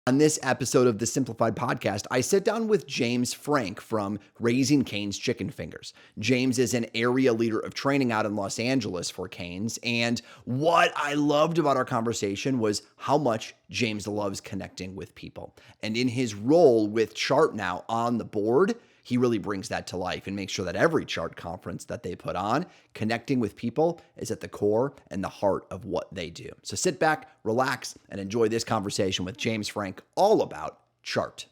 On this episode of the Simplified Podcast, I sit down with James Frank from Raising Cane's Chicken Fingers. James is an area leader of training out in Los Angeles for Cane's. And what I loved about our conversation was how much James loves connecting with people. And in his role with Chart now on the board, he really brings that to life and makes sure that every Chart conference that they put on, connecting with people is at the core and the heart of what they do. So sit back, relax, and enjoy this conversation with James Frank all about Chart.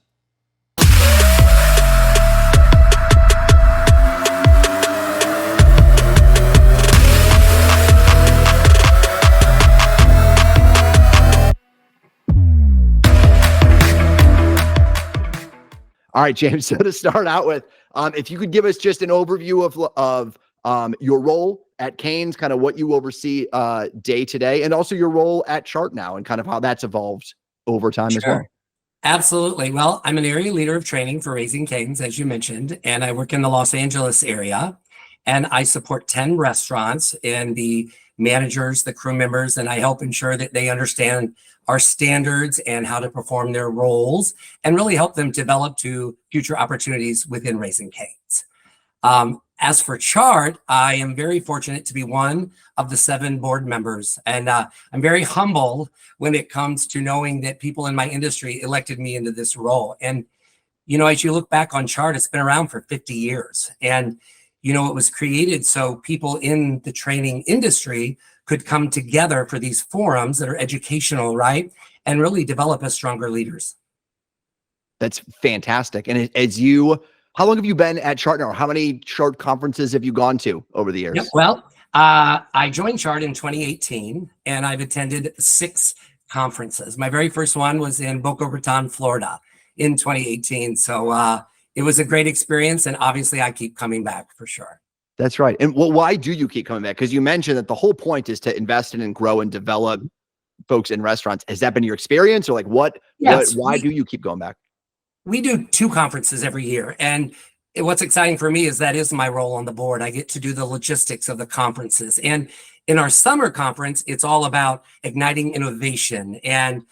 All right, James. So to start out with, if you could give us just an overview of your role at Cane's, kind of what you oversee day to day, and also your role at Chart now, and kind of how that's evolved over time as well. Absolutely. Well, I'm an area leader of training for Raising Cane's, as you mentioned, and I work in the Los Angeles area, and I support 10 restaurants and the managers, the crew members, and I help ensure that they understand our standards and how to perform their roles and really help them develop to future opportunities within Raising Cane's. As for Chart, I am very fortunate to be one of the 7 board members, and I'm very humbled when it comes to knowing that people in my industry elected me into this role. And, you know, as you look back on Chart, it's been around for 50 years. And, you know, it was created so people in the training industry could come together for these forums that are educational, right? And really develop as stronger leaders. That's fantastic. And how long have you been at Chart now? How many Chart conferences have you gone to over the years? Yep. Well, I joined Chart in 2018, and I've attended 6 conferences. My very first one was in Boca Raton, Florida in 2018. So it was a great experience, and obviously I keep coming back for sure. That's right. And why do you keep coming back? Because you mentioned that the whole point is to invest in and grow and develop folks in restaurants. Has that been your experience, or like why do you keep going back? We do 2 conferences every year. And what's exciting for me is that is my role on the board. I get to do the logistics of the conferences. And in our summer conference, it's all about igniting innovation and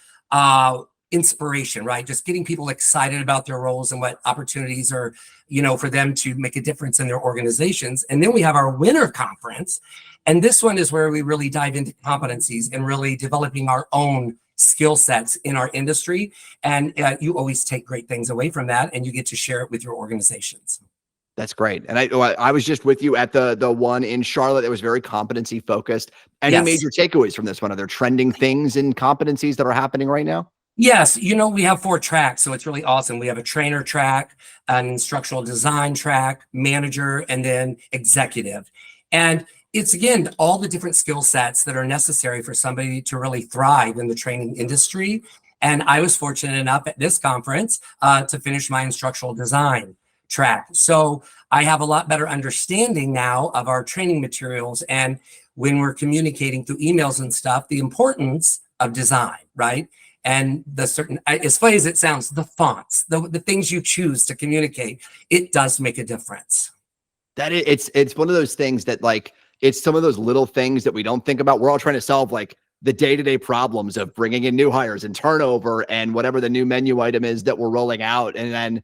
inspiration, right? Just getting people excited about their roles and what opportunities are, you know, for them to make a difference in their organizations. And then we have our winter conference. And this one is where we really dive into competencies and really developing our own skill sets in our industry. And you always take great things away from that, and you get to share it with your organizations. That's great. And I was just with you at the one in Charlotte that was very competency focused. Any major takeaways from this one? Are there trending things in competencies that are happening right now? Yes, you know, we have 4 tracks, so it's really awesome. We have a trainer track, an instructional design track, manager, and then executive. And it's, again, all the different skill sets that are necessary for somebody to really thrive in the training industry. And I was fortunate enough at this conference to finish my instructional design track. So I have a lot better understanding now of our training materials, and when we're communicating through emails and stuff, the importance of design, right? And the certain, as funny as it sounds, the fonts, the things you choose to communicate, it does make a difference. It's one of those things that, like, it's some of those little things that we don't think about. We're all trying to solve like the day-to-day problems of bringing in new hires and turnover and whatever the new menu item is that we're rolling out. And then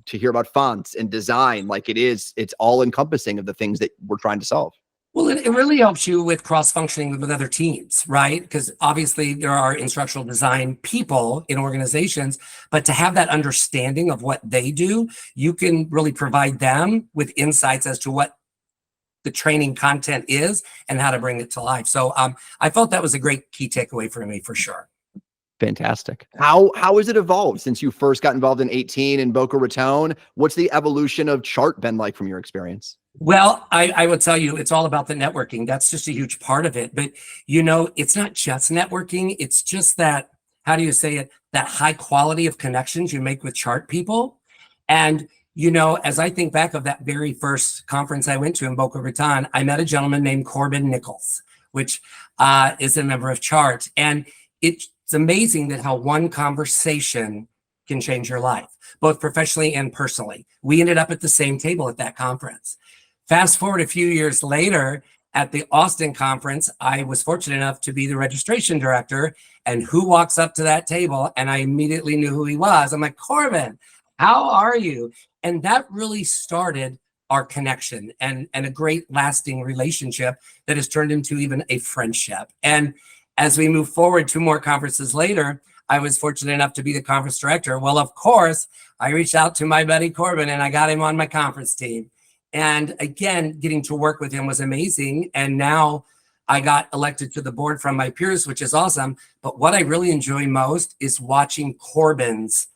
to hear about fonts and design, like it's all encompassing of the things that we're trying to solve. Well, it really helps you with cross-functioning with other teams, right? Because obviously there are instructional design people in organizations, but to have that understanding of what they do, you can really provide them with insights as to what the training content is and how to bring it to life. So I felt that was a great key takeaway for me, for sure. Fantastic. How has it evolved since you first got involved in 18 in Boca Raton? What's the evolution of Chart been like from your experience? Well, I would tell you, it's all about the networking. That's just a huge part of it. But, you know, it's not just networking. It's just that, how do you say it? That high quality of connections you make with Chart people. And, you know, as I think back of that very first conference I went to in Boca Raton, I met a gentleman named Corbin Nichols, which is a member of Chart. And it's amazing that how one conversation can change your life, both professionally and personally. We ended up at the same table at that conference. Fast forward a few years later, at the Austin conference, I was fortunate enough to be the registration director. And who walks up to that table? And I immediately knew who he was. I'm like, Corbin, how are you? And that really started our connection and a great lasting relationship that has turned into even a friendship. And as we move forward 2 more conferences later, I was fortunate enough to be the conference director. Well, of course, I reached out to my buddy Corbin and I got him on my conference team. And again, getting to work with him was amazing. And now I got elected to the board from my peers, which is awesome. But what I really enjoy most is watching Corbin's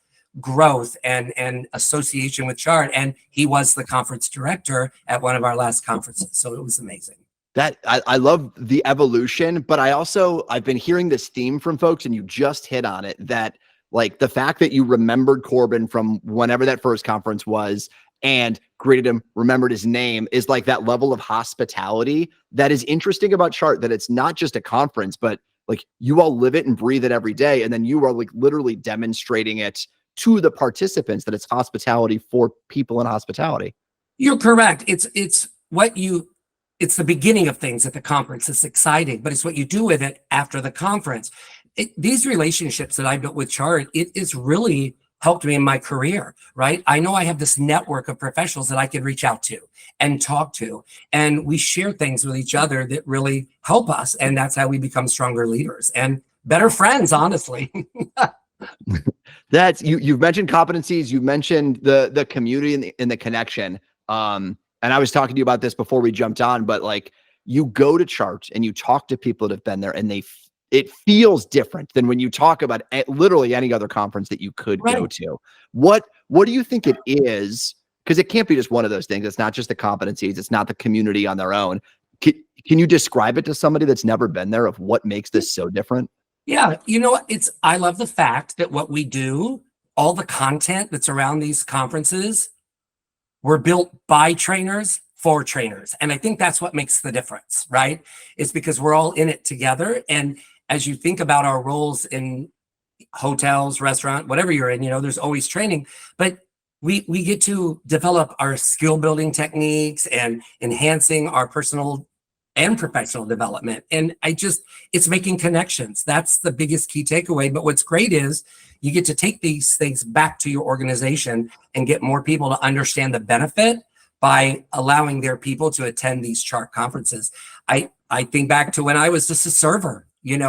growth and association with Chart. And he was the conference director at one of our last conferences. So it was amazing. That I love the evolution, but I've been hearing this theme from folks, and you just hit on it, that like the fact that you remembered Corbin from whenever that first conference was and greeted him, remembered his name, is like that level of hospitality that is interesting about Chart, that it's not just a conference, but like you all live it and breathe it every day. And then you are like literally demonstrating it to the participants, that it's hospitality for people in hospitality. You're correct. It's the beginning of things at the conference. It's exciting, but it's what you do with it after the conference. These relationships that I built with Chart, it has really helped me in my career, right? I know I have this network of professionals that I can reach out to and talk to, and we share things with each other that really help us. And that's how we become stronger leaders and better friends, honestly. That's you've mentioned competencies, you've mentioned the community and the connection. And I was talking to you about this before we jumped on, but like you go to Chart and you talk to people that have been there, and it feels different than when you talk about literally any other conference that you could go to. What do you think it is? Because it can't be just one of those things. It's not just the competencies. It's not the community on their own. Can you describe it to somebody that's never been there, of what makes this so different? Yeah, you know what? I love the fact that what we do, all the content that's around these conferences, were built by trainers for trainers. And I think that's what makes the difference, right? It's because we're all in it together. And as you think about our roles in hotels, restaurant, whatever you're in, there's always training, but we get to develop our skill building techniques and enhancing our personal and professional development. And it's making connections. That's the biggest key takeaway. But what's great is you get to take these things back to your organization and get more people to understand the benefit by allowing their people to attend these Chart conferences. I think back to when I was just a server,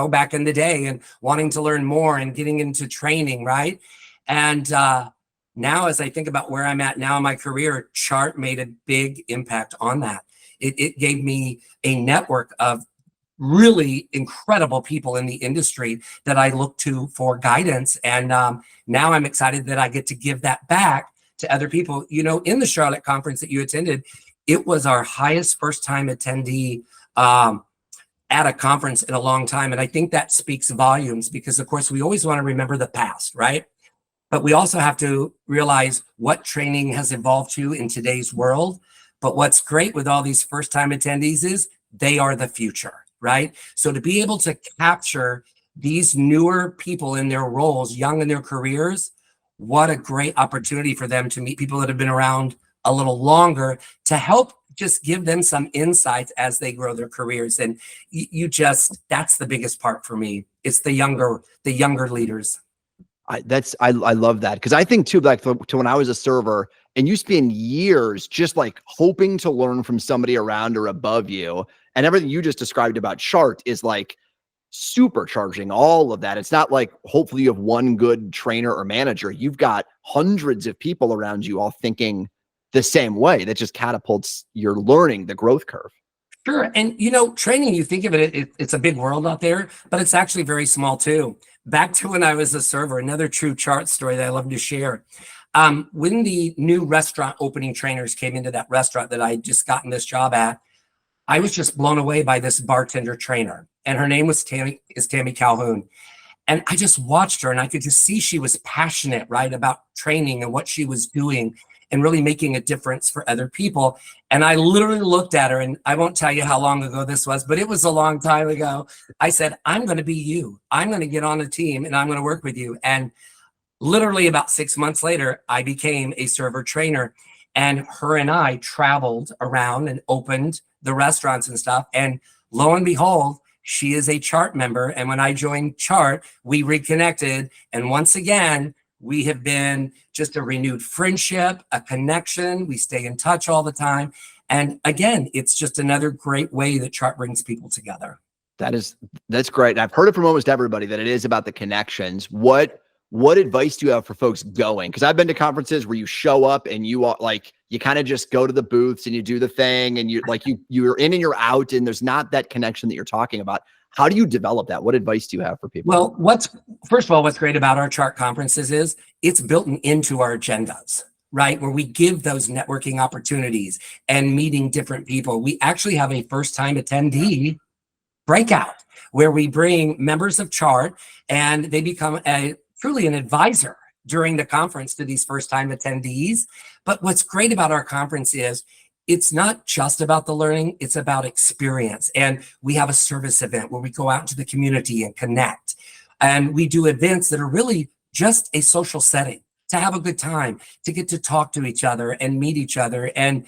back in the day, and wanting to learn more and getting into training, right? And now as I think about where I'm at now in my career, Chart made a big impact on that. It gave me a network of really incredible people in the industry that I look to for guidance. And now I'm excited that I get to give that back to other people. In the Charlotte conference that you attended, it was our highest first-time attendee at a conference in a long time. And I think that speaks volumes because, of course, we always want to remember the past, right? But we also have to realize what training has evolved to in today's world. But what's great with all these first-time attendees is they are the future, right? So to be able to capture these newer people in their roles, young in their careers, what a great opportunity for them to meet people that have been around a little longer to help just give them some insights as they grow their careers. And that's the biggest part for me. It's the younger leaders. I love that, because I think too, like to when I was a server and you spend years just like hoping to learn from somebody around or above you, and everything you just described about Chart is like supercharging all of that. It's not like hopefully you have one good trainer or manager. You've got hundreds of people around you all thinking the same way. That just catapults your learning, the growth curve. Sure. And training, you think of it's a big world out there, but it's actually very small too. Back to when I was a server, another true Chart story that I love to share. When the new restaurant opening trainers came into that restaurant that I just gotten this job at, I was just blown away by this bartender trainer. And her name was Tammy Calhoun. And I just watched her and I could just see she was passionate, right, about training and what she was doing and really making a difference for other people. And I literally looked at her, and I won't tell you how long ago this was, but it was a long time ago. I said, I'm going to be you. I'm going to get on a team and I'm going to work with you. And literally about 6 months later, I became a server trainer, and her and I traveled around and opened the restaurants and stuff. And lo and behold, she is a Chart member. And when I joined Chart, we reconnected. And once again, we have been just a renewed friendship, a connection. We stay in touch all the time. And again, it's just another great way that Chart brings people together. That's great. I've heard it from almost everybody that it is about the connections. What advice do you have for folks going? Because I've been to conferences where you show up and you are like, you kind of just go to the booths and you do the thing and you're in and you're out and there's not that connection that you're talking about. How do you develop that? What advice do you have for people? Well, first of all, what's great about our Chart conferences is it's built into our agendas, right? Where we give those networking opportunities and meeting different people. We actually have a first-time attendee breakout where we bring members of Chart and they become truly an advisor during the conference to these first-time attendees. But what's great about our conference is it's not just about the learning, it's about experience. And we have a service event where we go out into the community and connect. And we do events that are really just a social setting to have a good time, to get to talk to each other and meet each other and,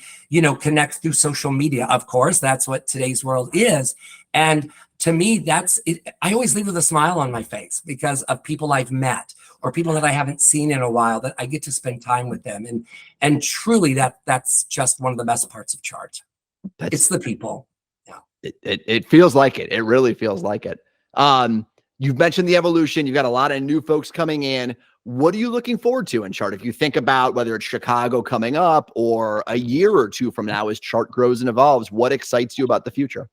connect through social media. Of course, that's what today's world is. And to me, that's it. I always leave with a smile on my face because of people I've met or people that I haven't seen in a while that I get to spend time with them. And truly that's just one of the best parts of Chart. It's the people. Yeah. It feels like it. It really feels like it. You've mentioned the evolution. You've got a lot of new folks coming in. What are you looking forward to in Chart? If you think about whether it's Chicago coming up or a year or two from now as Chart grows and evolves, what excites you about the future?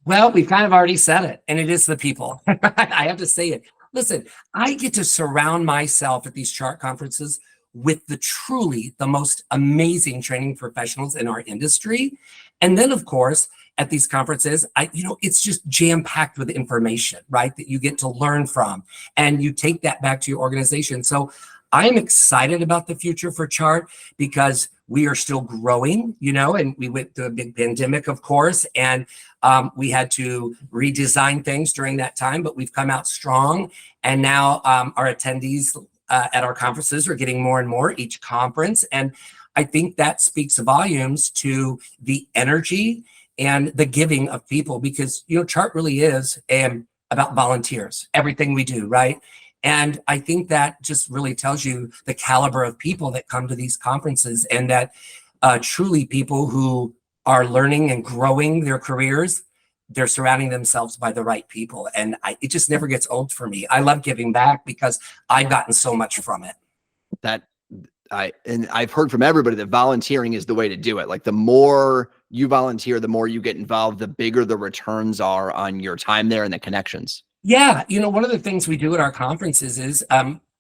Well, we've kind of already said it, and it is the people. I have to say it. Listen, I get to surround myself at these Chart conferences with the most amazing training professionals in our industry. And then, of course, at these conferences, it's just jam-packed with information, right, that you get to learn from, and you take that back to your organization. So I'm excited about the future for Chart because we are still growing, and we went through a big pandemic, of course, and we had to redesign things during that time, but we've come out strong. And now our attendees at our conferences are getting more and more each conference. And I think that speaks volumes to the energy and the giving of people because, Chart really is about volunteers, everything we do, right? And I think that just really tells you the caliber of people that come to these conferences and that truly people who are learning and growing their careers, they're surrounding themselves by the right people. And it just never gets old for me. I love giving back because I've gotten so much from it. And I've heard from everybody that volunteering is the way to do it. Like the more you volunteer, the more you get involved, the bigger the returns are on your time there and the connections. Yeah. One of the things we do at our conferences is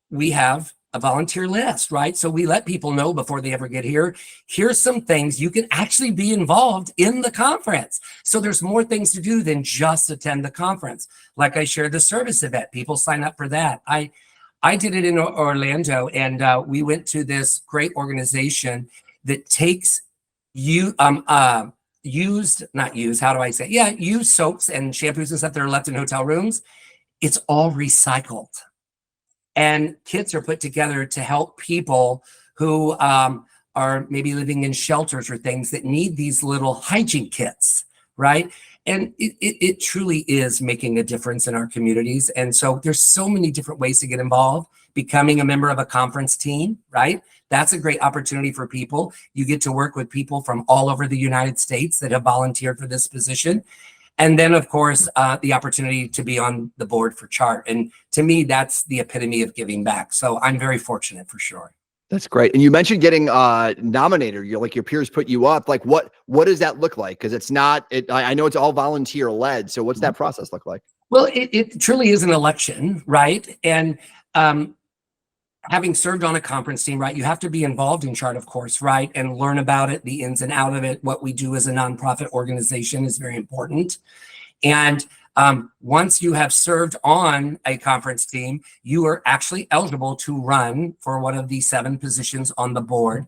we have a volunteer list, right? So we let people know before they ever get here, here's some things you can actually be involved in the conference. So there's more things to do than just attend the conference. Like I shared the service event, people sign up for that. I did it in Orlando and we went to this great organization that takes used soaps and shampoos and stuff that are left in hotel rooms. It's all recycled. And kits are put together to help people who are maybe living in shelters or things that need these little hygiene kits, right? And it truly is making a difference in our communities. And so there's so many different ways to get involved. Becoming a member of a conference team, right? That's a great opportunity for people. You get to work with people from all over the United States that have volunteered for this position. And then, of course, the opportunity to be on the board for Chart. And to me, that's the epitome of giving back. So I'm very fortunate for sure. That's great. And you mentioned getting nominated. You're like your peers put you up. Like what does that look like? Because it's not. I know it's all volunteer led. So what's that process look like? Well, it truly is an election, right? And having served on a conference team, right, you have to be involved in Chart, of course, right, and learn about it, the ins and out of it. What we do as a nonprofit organization is very important. And once you have served on a conference team, you are actually eligible to run for one of the 7 positions on the board.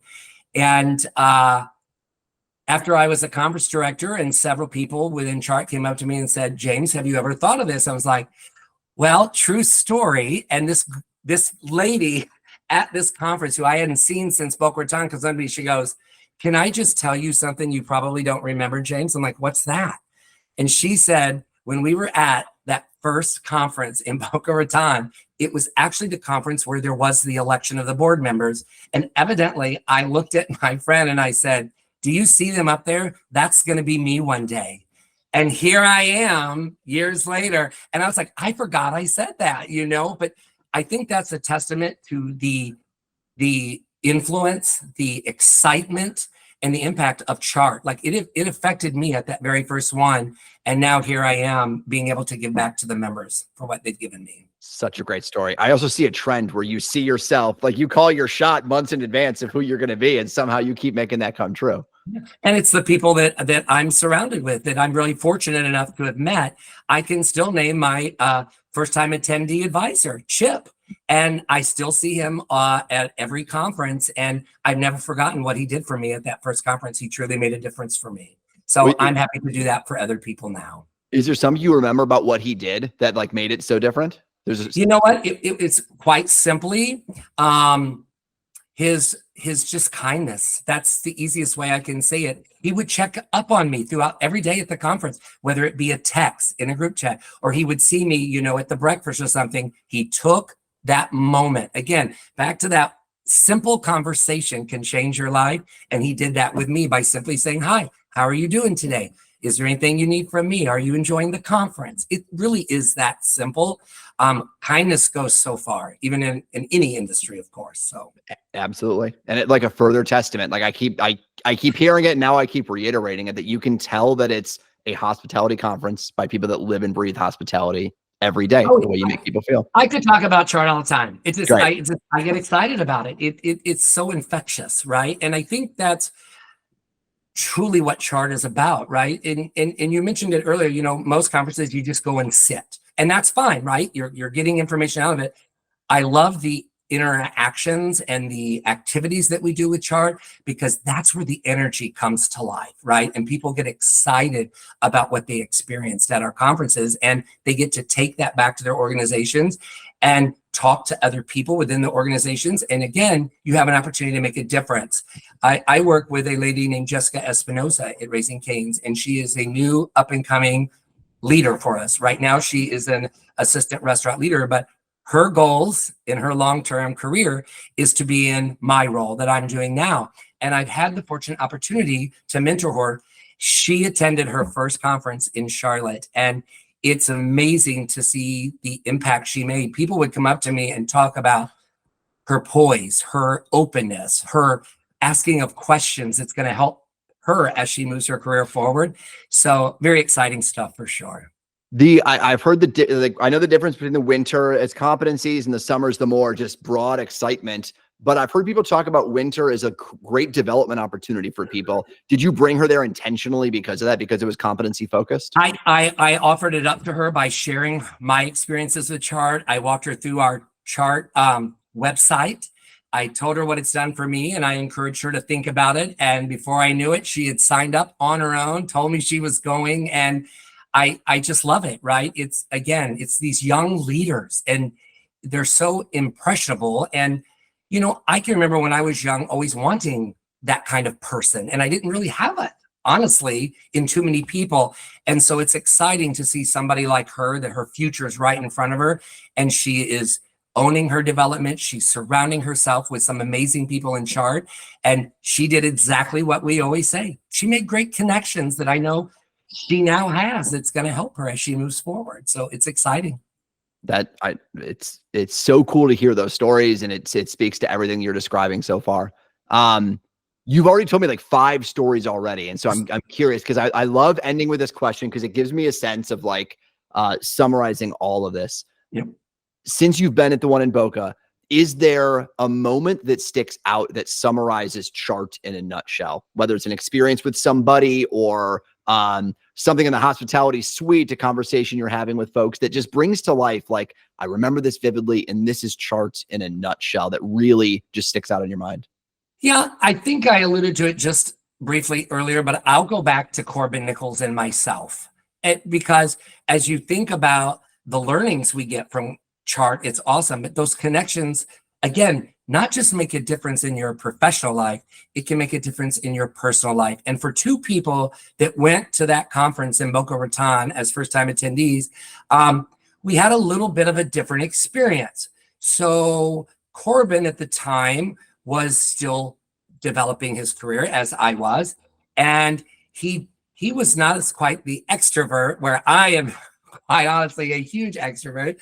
And after I was a conference director and several people within Chart came up to me and said, James, have you ever thought of this? I was like, well, true story. And this lady at this conference who I hadn't seen since Boca Raton, because she goes, can I just tell you something you probably don't remember, James? I'm like, what's that? And she said, when we were at that first conference in Boca Raton, it was actually the conference where there was the election of the board members. And evidently, I looked at my friend and I said, do you see them up there? That's going to be me one day. And here I am years later. And I was like, I forgot I said that, but I think that's a testament to the influence, the excitement, and the impact of Chart. Like it affected me at that very first one. And now here I am being able to give back to the members for what they've given me. Such a great story. I also see a trend where you see yourself, like you call your shot months in advance of who you're going to be, and somehow you keep making that come true. And it's the people that I'm surrounded with, that I'm really fortunate enough to have met. I can still name my first time attendee advisor, Chip. And I still see him at every conference. And I've never forgotten what he did for me at that first conference. He truly made a difference for me. So Wait, I'm happy to do that for other people now. Is there something you remember about what he did that like made it so different? You know what? It's quite simply his just kindness. That's the easiest way I can say it. He would check up on me throughout every day at the conference, whether it be a text in a group chat, or he would see me, at the breakfast or something. He took that moment. Again, back to that simple conversation can change your life. And he did that with me by simply saying, hi, how are you doing today? Is there anything you need from me? Are you enjoying the conference? It really is that simple. Kindness goes so far, even in any industry, of course. So absolutely. And it like a further testament, like I keep hearing it. And now I keep reiterating it, that you can tell that it's a hospitality conference by people that live and breathe hospitality every day, the way you make people feel. I could talk about Chart all the time. It's just, I get excited about it. It's so infectious, right? And I think that's truly what Chart is about, right? And you mentioned it earlier, most conferences, you just go and sit, and that's fine, right? You're getting information out of it. I love the interactions and the activities that we do with Chart, because that's where the energy comes to life, right? And people get excited about what they experienced at our conferences, and they get to take that back to their organizations and talk to other people within the organizations. And again, you have an opportunity to make a difference. I work with a lady named Jessica Espinosa at Raising Cane's, and she is a new up and coming leader for us. Right now, she is an assistant restaurant leader, but her goals in her long-term career is to be in my role that I'm doing now. And I've had the fortunate opportunity to mentor her. She attended her first conference in Charlotte, and it's amazing to see the impact she made. People would come up to me and talk about her poise, her openness, her asking of questions that's going to help her as she moves her career forward. So very exciting stuff for sure. I've heard I know the difference between the winter as competencies and the summers, the more just broad excitement. But I've heard people talk about winter as a great development opportunity for people. Did you bring her there intentionally because of that, because it was competency focused? I offered it up to her by sharing my experiences with Chart. I walked her through our Chart website. I told her what it's done for me, and I encouraged her to think about it. And before I knew it, she had signed up on her own, told me she was going, and I just love it, right? It's these young leaders, and they're so impressionable. And, I can remember when I was young, always wanting that kind of person, and I didn't really have it, honestly, in too many people. And so it's exciting to see somebody like her, that her future is right in front of her, and she is owning her development. She's surrounding herself with some amazing people in Chart, and she did exactly what we always say. She made great connections that I know she now has, that's going to help her as she moves forward. So it's exciting. It's so cool to hear those stories, and it speaks to everything you're describing so far. You've already told me like 5 stories already, and so I'm curious, because I love ending with this question, because it gives me a sense of like summarizing all of this. Yep. Since you've been at the one in Boca, is there a moment that sticks out that summarizes Chart in a nutshell, whether it's an experience with somebody or something in the hospitality suite, a conversation you're having with folks that just brings to life, like, I remember this vividly, and this is Chart in a nutshell, that really just sticks out in your mind? Yeah, I think I alluded to it just briefly earlier, but I'll go back to Corbin Nichols and myself. Because as you think about the learnings we get from Chart, it's awesome. But those connections, again, not just make a difference in your professional life, it can make a difference in your personal life. And for two people that went to that conference in Boca Raton as first-time attendees, we had a little bit of a different experience. So Corbin at the time was still developing his career, as I was, and he was not as quite the extrovert, where I am quite honestly a huge extrovert.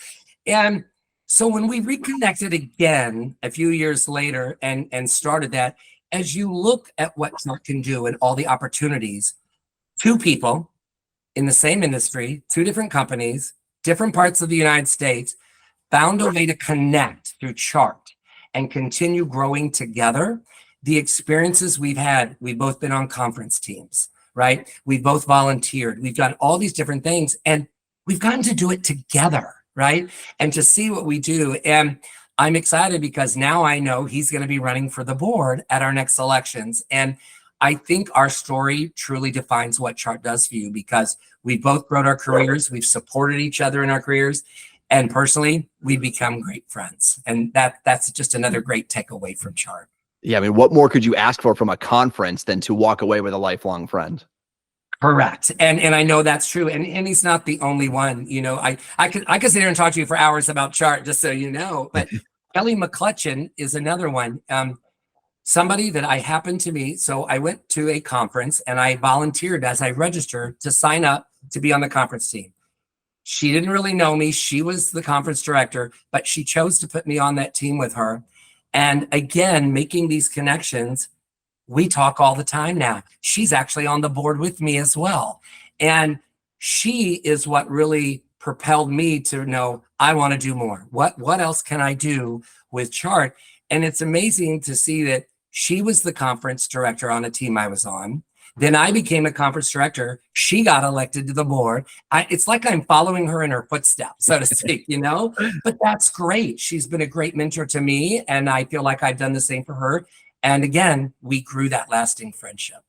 And so when we reconnected again a few years later and started that, as you look at what Chart can do and all the opportunities, two people in the same industry, two different companies, different parts of the United States, found a way to connect through Chart and continue growing together. The experiences we've had, we've both been on conference teams, right? We've both volunteered. We've done all these different things, and we've gotten to do it together, right? And to see what we do. And I'm excited because now I know he's going to be running for the board at our next elections. And I think our story truly defines what Chart does for you, because we've both grown our careers. We've supported each other in our careers. And personally, we've become great friends. And that's just another great takeaway from Chart. Yeah, I mean, what more could you ask for from a conference than to walk away with a lifelong friend? Correct. And I know that's true. And he's not the only one. You know, I could sit here and talk to you for hours about Chart, just so you know. But Kelly McClutchan is another one. Somebody that I happened to meet. So I went to a conference and I volunteered as I registered to sign up to be on the conference team. She didn't really know me. She was the conference director, but she chose to put me on that team with her. And again, making these connections, we talk all the time now. She's actually on the board with me as well. And she is what really propelled me to know I want to do more. What else can I do with Chart? And it's amazing to see that she was the conference director on a team I was on. Then I became a conference director. She got elected to the board. It's like I'm following her in her footsteps, so to speak, you know, but that's great. She's been a great mentor to me, and I feel like I've done the same for her. And again, we grew that lasting friendship.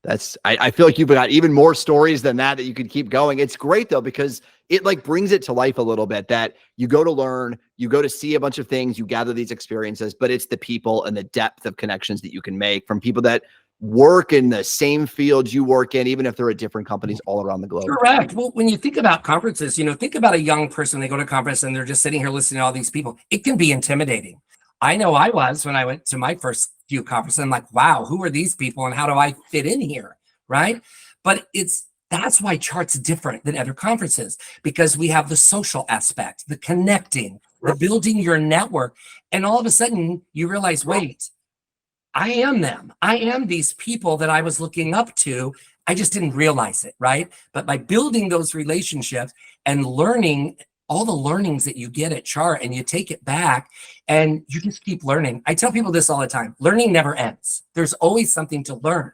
I feel like you've got even more stories than that you could keep going. It's great though, because it like brings it to life a little bit, that you go to learn, you go to see a bunch of things, you gather these experiences, but it's the people and the depth of connections that you can make from people that work in the same field you work in, even if they're at different companies all around the globe. Correct. Well, when you think about conferences, you know, think about a young person, they go to a conference and they're just sitting here listening to all these people. It can be intimidating. I know I was when I went to my first few conferences. I'm like, wow, who are these people and how do I fit in here? Right. But that's why Chart's different than other conferences, because we have the social aspect, the connecting, the building your network. And all of a sudden you realize, wait, I am them. I am these people that I was looking up to. I just didn't realize it, right? But by building those relationships and learning all the learnings that you get at Chart, and you take it back and you just keep learning. I tell people this all the time. Learning never ends. There's always something to learn.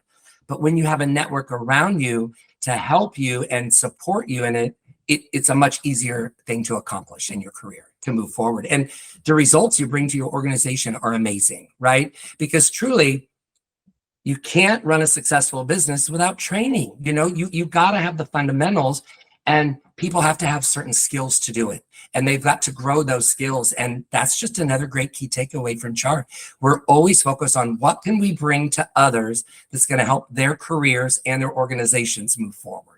But when you have a network around you to help you and support you in it, it's a much easier thing to accomplish in your career, to move forward. And the results you bring to your organization are amazing, right? Because truly, you can't run a successful business without training. You know, you got to have the fundamentals, and people have to have certain skills to do it. And they've got to grow those skills. And that's just another great key takeaway from Chart. We're always focused on what can we bring to others that's going to help their careers and their organizations move forward.